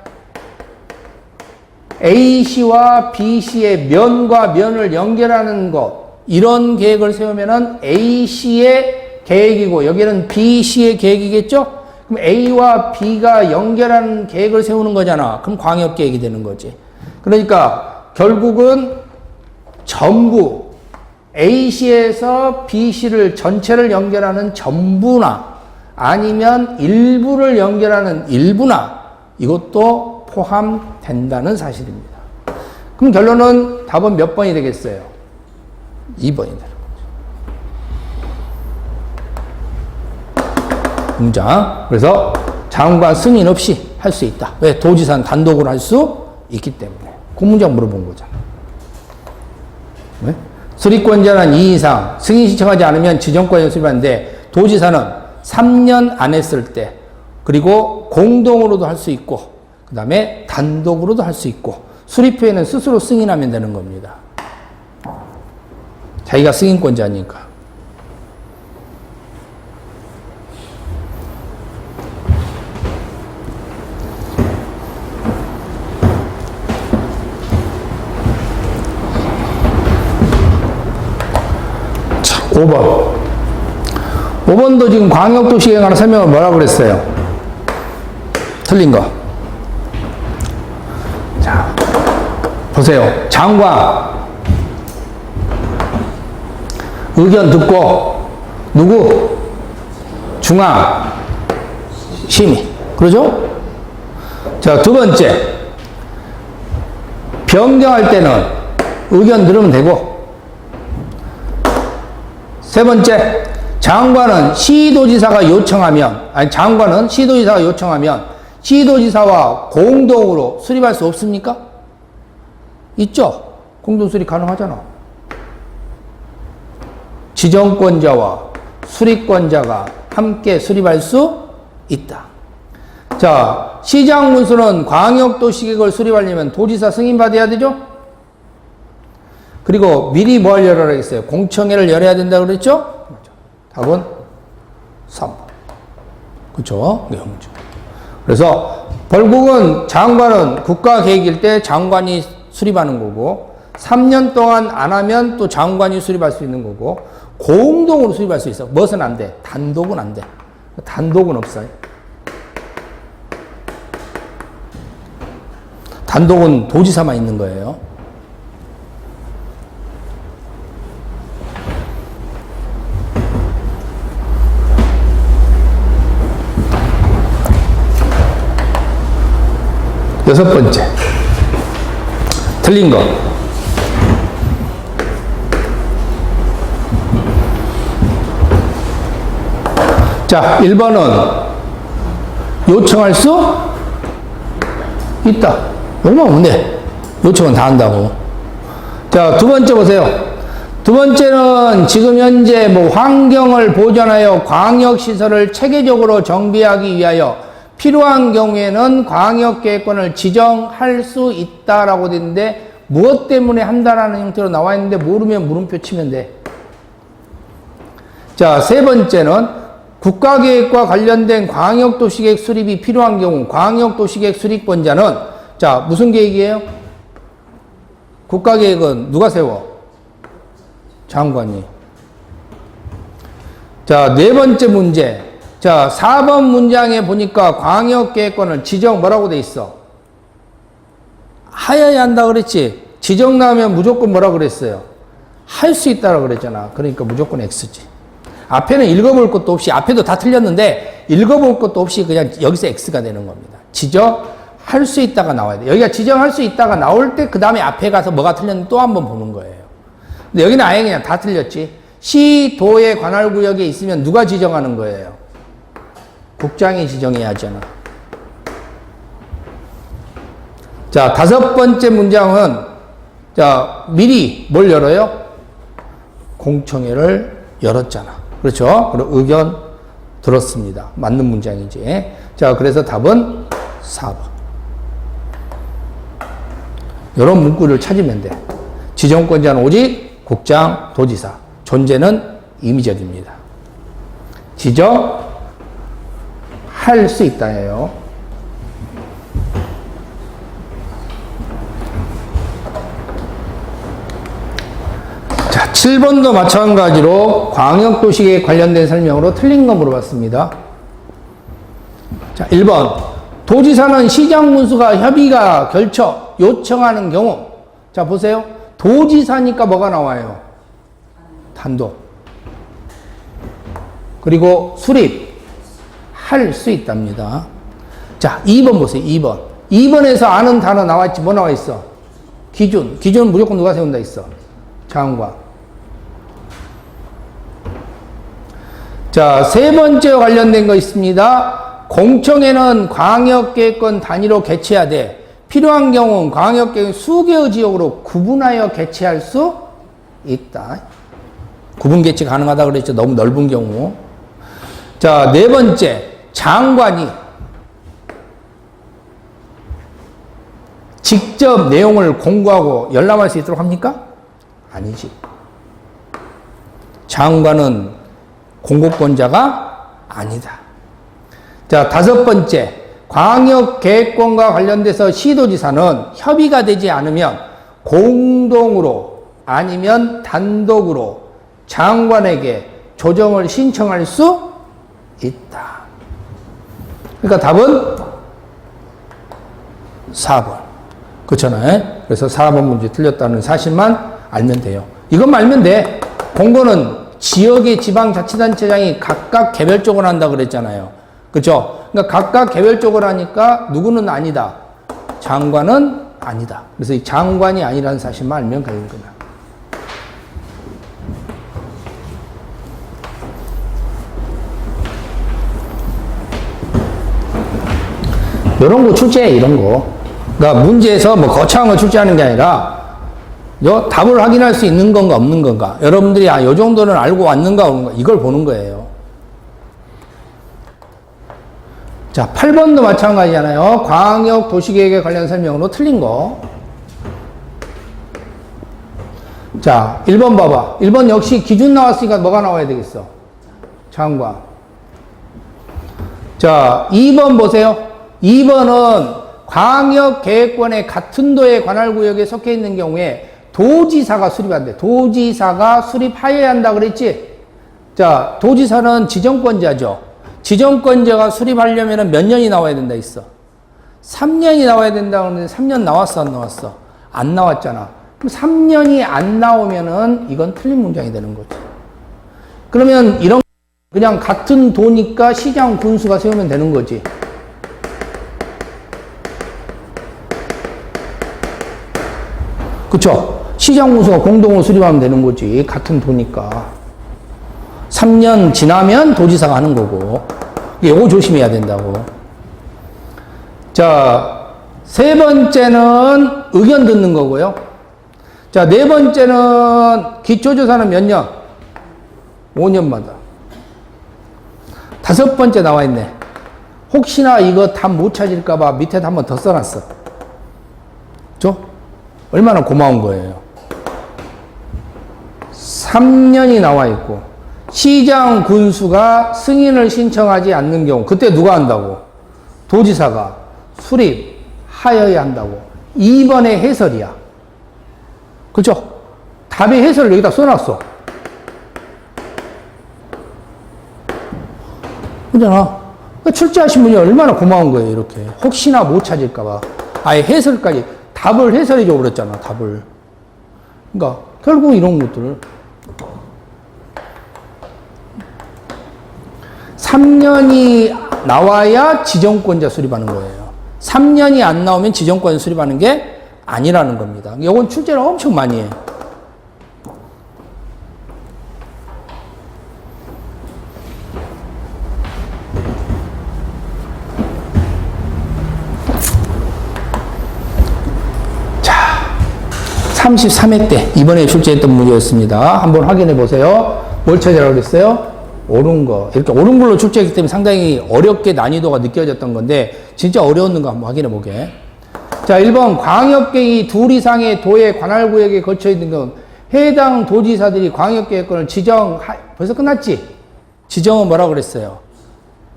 A시와 B시의 면과 면을 연결하는 것, 이런 계획을 세우면은 A시의 계획이고 여기는 B시의 계획이겠죠? 그럼 A와 B가 연결하는 계획을 세우는 거잖아. 그럼 광역계획이 되는 거지. 그러니까 결국은 전부 A시에서 B시를 전체를 연결하는 전부나 아니면 일부를 연결하는 일부나 이것도 포함된다는 사실입니다. 그럼 결론은 답은 몇 번이 되겠어요? 2번이 되는 거죠. 문장. 그래서 장관 승인 없이 할 수 있다. 왜? 도지사는 단독으로 할 수 있기 때문에. 그 문장 물어본 거잖아. 왜? 수립권자는 2 이상 승인 신청하지 않으면 지정권을 수립하는데 도지사는 3년 안 했을 때 그리고 공동으로도 할 수 있고 그 다음에 단독으로도 할 수 있고 수립 후에는 스스로 승인하면 되는 겁니다. 자기가 승인권자니까. 자, 5번. 5번도 지금 광역도시계획에 관한 설명을 뭐라고 그랬어요? 틀린 거. 보세요. 장관 의견 듣고 누구? 중앙 심의. 그러죠? 자, 두 번째. 변경할 때는 의견 들으면 되고. 세 번째. 장관은 시도지사가 요청하면, 장관은 시도지사가 요청하면 시도지사와 공동으로 수립할 수 없습니까? 있죠? 공동 수립 가능하잖아. 지정권자와 수립권자가 함께 수립할 수 있다. 자, 시장 문수는 광역도시계획을 수립하려면 도지사 승인 받아야 되죠? 그리고 미리 뭘 열어라 했어요? 공청회를 열어야 된다고 그랬죠? 답은 3번. 그쵸? 그래서 결국은 장관은 국가계획일 때 장관이 수립하는 거고, 3년 동안 안 하면 또 장관이 수립할 수 있는 거고, 공동으로 수립할 수 있어. 무엇은 안 돼? 단독은 안 돼. 단독은 없어요. 단독은 도지사만 있는 거예요. 여섯 번째. 틀린 거. 자, 1번은 요청할 수 있다. 얼마나 없네. 요청은 다 한다고. 자, 두 번째 보세요. 두 번째는 지금 현재 뭐 환경을 보존하여 광역시설을 체계적으로 정비하기 위하여 필요한 경우에는 광역계획권을 지정할 수 있다라고 되어 있는데, 무엇 때문에 한다라는 형태로 나와 있는데 모르면 물음표 치면 돼. 자, 세 번째는 국가계획과 관련된 광역도시계획 수립이 필요한 경우 광역도시계획 수립권자는, 자, 무슨 계획이에요? 국가계획은 누가 세워? 장관이. 자, 네 번째 문제. 자, 4번 문장에 보니까 광역계획권을 지정 뭐라고 돼 있어? 하여야 한다 그랬지? 지정 나오면 무조건 뭐라 그랬어요? 할 수 있다라고 그랬잖아. 그러니까 무조건 X지. 앞에는 읽어볼 것도 없이, 앞에도 다 틀렸는데 읽어볼 것도 없이 그냥 여기서 X가 되는 겁니다. 지정할 수 있다가 나와야 돼. 여기가 지정할 수 있다가 나올 때 그 다음에 앞에 가서 뭐가 틀렸는지 또 한 번 보는 거예요. 근데 여기는 아예 그냥 다 틀렸지. 시도의 관할구역에 있으면 누가 지정하는 거예요? 국장이 지정해야 하잖아. 자, 다섯 번째 문장은, 자, 미리 뭘 열어요? 공청회를 열었잖아. 그렇죠? 그리고 의견 들었습니다. 맞는 문장이지. 자, 그래서 답은 4번. 이런 문구를 찾으면 돼. 지정권자는 오직 국장, 도지사. 존재는 임의적입니다. 지정할 수 있다예요. 자, 7번도 마찬가지로 광역도시계획 관련된 설명으로 틀린 거 물어봤습니다. 자, 1번. 도지사는 시장문수가 협의가 결처 요청하는 경우. 자, 보세요. 도지사니까 뭐가 나와요? 단독. 그리고 수립할 수 있답니다. 자, 2번 보세요. 2번. 2번에서 아는 단어 나왔지. 뭐 나와 있어? 기준. 기준은 무조건 누가 세운다 있어? 장관. 자, 세 번째 관련된 거 있습니다. 공청회는 광역계획권 단위로 개최해야 돼. 필요한 경우는 광역계획 수개의 지역으로 구분하여 개최할 수 있다. 구분 개최 가능하다 그랬죠. 너무 넓은 경우. 자, 네 번째. 장관이 직접 내용을 공고하고 열람할 수 있도록 합니까? 아니지. 장관은 공고권자가 아니다. 자, 다섯 번째. 광역계획권과 관련돼서 시도지사는 협의가 되지 않으면 공동으로 아니면 단독으로 장관에게 조정을 신청할 수 있다. 그러니까 답은 4번. 그렇잖아요. 그래서 4번 문제 틀렸다는 사실만 알면 돼요. 이것만 알면 돼. 공고는 지역의 지방자치단체장이 각각 개별적으로 한다 그랬잖아요. 그렇죠? 그러니까 각각 개별적으로 하니까 누구는 아니다. 장관은 아니다. 그래서 이 장관이 아니라는 사실만 알면 되는 거다. 이런 거 출제해, 이런 거. 그러니까 문제에서 뭐 거창한 걸 출제하는 게 아니라 답을 확인할 수 있는 건가 없는 건가. 여러분들이 요 정도는 알고 왔는가 없는가 이걸 보는 거예요. 자, 8번도 마찬가지잖아요. 광역 도시계획에 관련 설명으로 틀린 거. 자, 1번 봐봐. 1번 역시 기준 나왔으니까 뭐가 나와야 되겠어? 장관. 자, 2번 보세요. 2번은 광역계획권의 같은 도의 관할구역에 속해 있는 경우에 도지사가 수립한대. 도지사가 수립하여야 한다 그랬지? 자, 도지사는 지정권자죠. 지정권자가 수립하려면 몇 년이 나와야 된다 했어? 3년이 나와야 된다고 하는데 3년 나왔어, 안 나왔어? 안 나왔잖아. 그럼 3년이 안 나오면은 이건 틀린 문장이 되는 거지. 그러면 이런 그냥 같은 도니까 시장 군수가 세우면 되는 거지. 그쵸? 시장 군수가 공동으로 수립하면 되는 거지. 같은 도니까. 3년 지나면 도지사가 하는 거고. 이거 조심해야 된다고. 자, 세 번째는 의견 듣는 거고요. 자, 네 번째는 기초조사는 몇 년? 5년마다. 다섯 번째 나와 있네. 혹시나 이거 답 못 찾을까봐 밑에다 한 번 더 써놨어. 그죠? 얼마나 고마운 거예요. 3년이 나와 있고, 시장 군수가 승인을 신청하지 않는 경우, 그때 누가 한다고? 도지사가 수립하여야 한다고. 2번의 해설이야. 그죠? 답의 해설을 여기다 써놨어. 그잖아. 출제하신 분이 얼마나 고마운 거예요, 이렇게. 혹시나 못 찾을까봐. 아예 해설까지, 답을 해설해줘 그랬잖아, 답을. 그러니까, 결국 이런 것들을. 3년이 나와야 지정권자 수립하는 거예요. 3년이 안 나오면 지정권 수립하는 게 아니라는 겁니다. 이건 출제를 엄청 많이 해요. 자, 33회 때 이번에 출제했던 문제였습니다. 한번 확인해 보세요. 뭘 찾으라고 그랬어요? 옳은 거. 이렇게 옳은 걸로 출제했기 때문에 상당히 어렵게 난이도가 느껴졌던 건데, 진짜 어려웠는가 한번 확인해 보게. 자, 1번. 광역계획이 둘 이상의 도의 관할구역에 걸쳐 있는 건 해당 도지사들이 광역계획권을 벌써 끝났지? 지정은 뭐라고 그랬어요?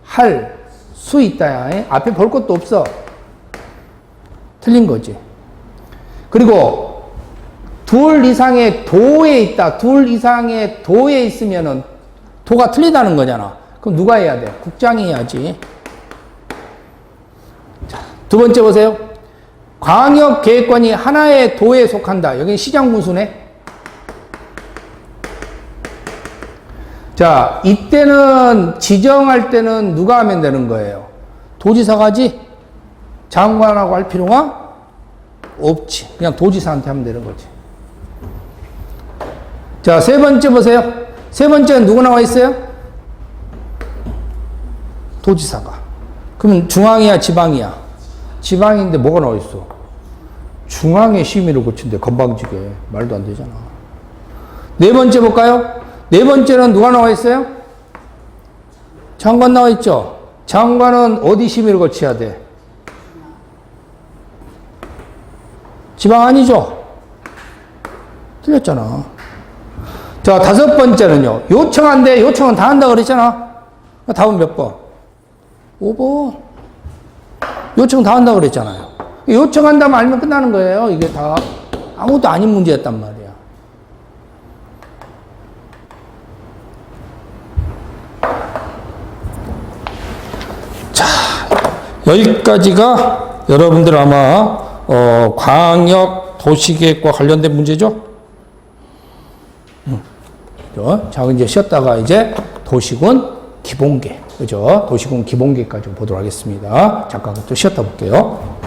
할 수 있다야. 앞에 볼 것도 없어. 틀린 거지. 그리고 둘 이상의 도에 있다. 둘 이상의 도에 있으면은 도가 틀리다는 거잖아. 그럼 누가 해야 돼? 국장이 해야지. 자, 두 번째 보세요. 광역계획권이 하나의 도에 속한다. 여기는 시장군수네. 자, 이때는 지정할 때는 누가 하면 되는 거예요? 도지사가 하지? 장관하고 할 필요가 없지. 그냥 도지사한테 하면 되는 거지. 자, 세 번째 보세요. 세 번째는 누구 나와 있어요? 도지사가. 그러면 중앙이야, 지방이야? 지방인데 뭐가 나와 있어? 중앙에 심의를 거친대, 건방지게. 말도 안 되잖아. 네 번째 볼까요? 네 번째는 누가 나와 있어요? 장관 나와 있죠? 장관은 어디 심의를 거쳐야 돼? 지방 아니죠? 틀렸잖아. 자, 다섯 번째는요. 요청한대. 요청은 다 한다 그랬잖아. 답은 몇 번? 5번. 요청 다 한다 그랬잖아요. 요청한다면 알면 끝나는 거예요. 이게 다 아무것도 아닌 문제였단 말이야. 자, 여기까지가 여러분들 아마 광역 도시계획과 관련된 문제죠? 그죠? 자, 이제 쉬었다가 이제 도시군 기본계획. 그죠? 도시군 기본계획까지 보도록 하겠습니다. 잠깐 또 쉬었다 볼게요.